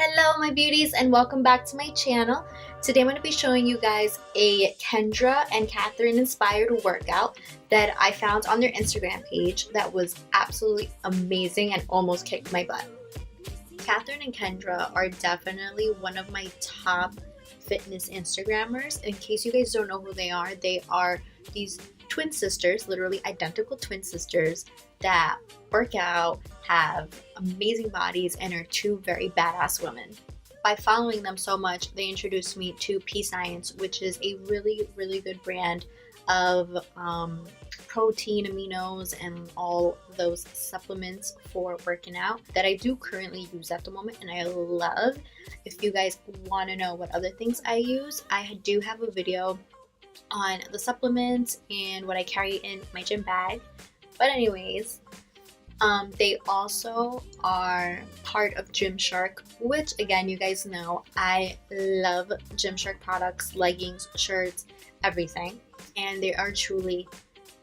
Hello my beauties and welcome back to my channel. Today I'm going to be showing you guys a Kendra and Kathryn inspired workout that I found on their Instagram page that was absolutely amazing and almost kicked my butt. Kathryn and Kendra are definitely one of my top fitness Instagrammers. In case you guys don't know who they are these twin sisters, literally identical twin sisters that work out, have amazing bodies, and are two very badass women. By following them so much, they introduced me to P Science, which is a really good brand of protein, aminos, and all those supplements for working out that I do currently use at the moment and I love. If you guys want to know what other things I use, I do have a video on the supplements and what I carry in my gym bag. But anyways, they also are part of Gymshark, which again, you guys know I love Gymshark products, leggings, shirts, everything. And they are truly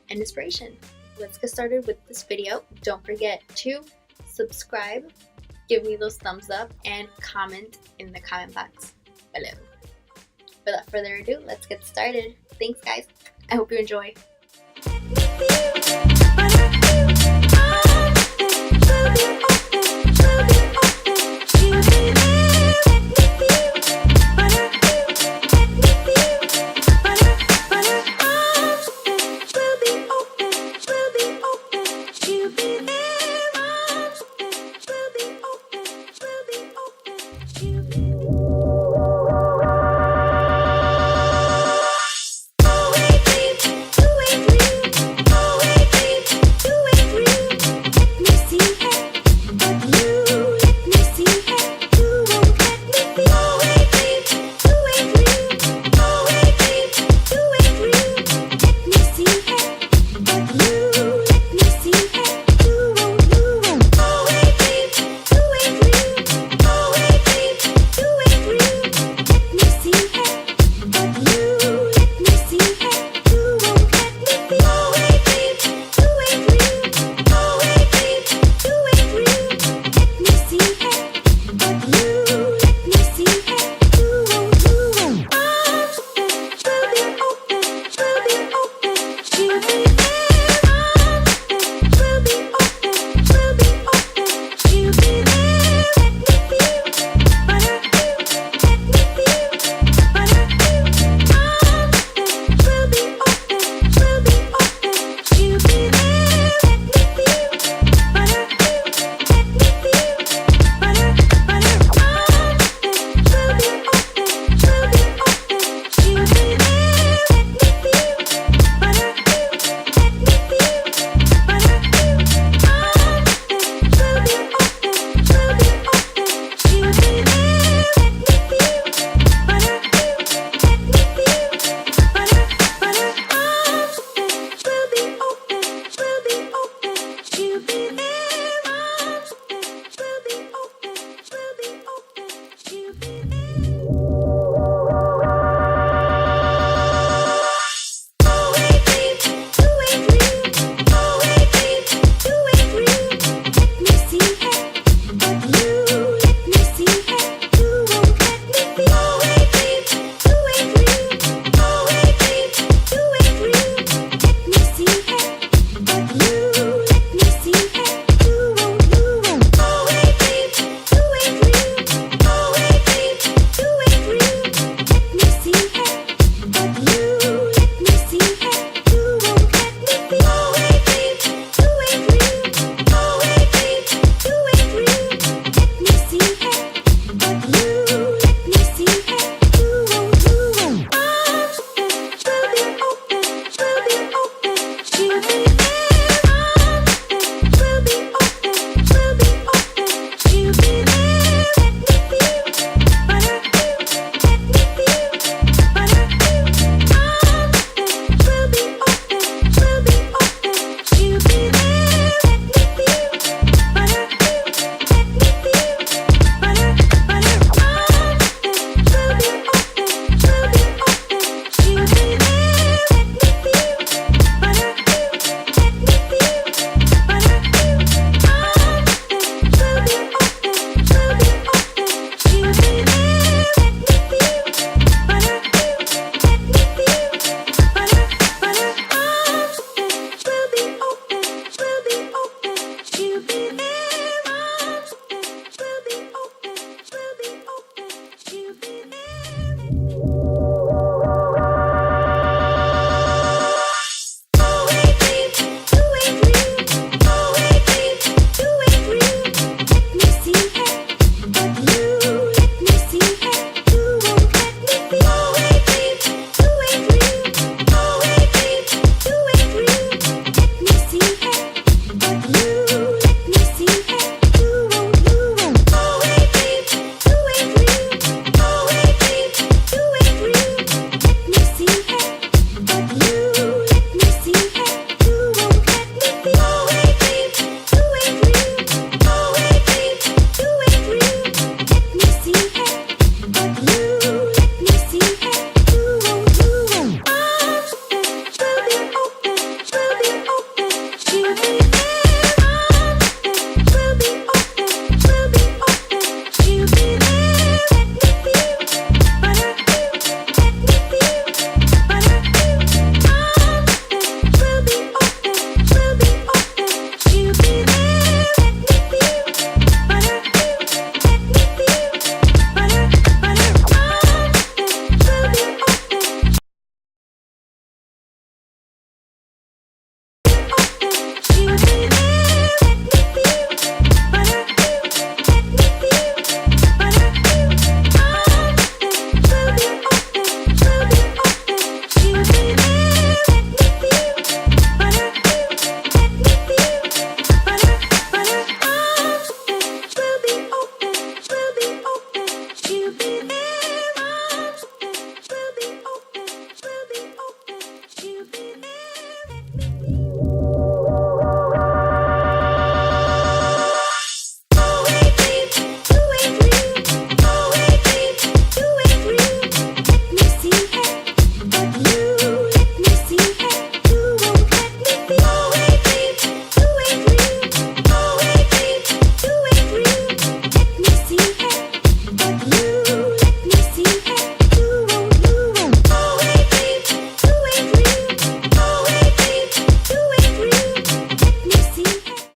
an inspiration. Let's get started with this video. Don't forget to subscribe, give me those thumbs up, and comment in the comment box below. Without further ado, let's get started. Thanks guys. I hope you enjoy.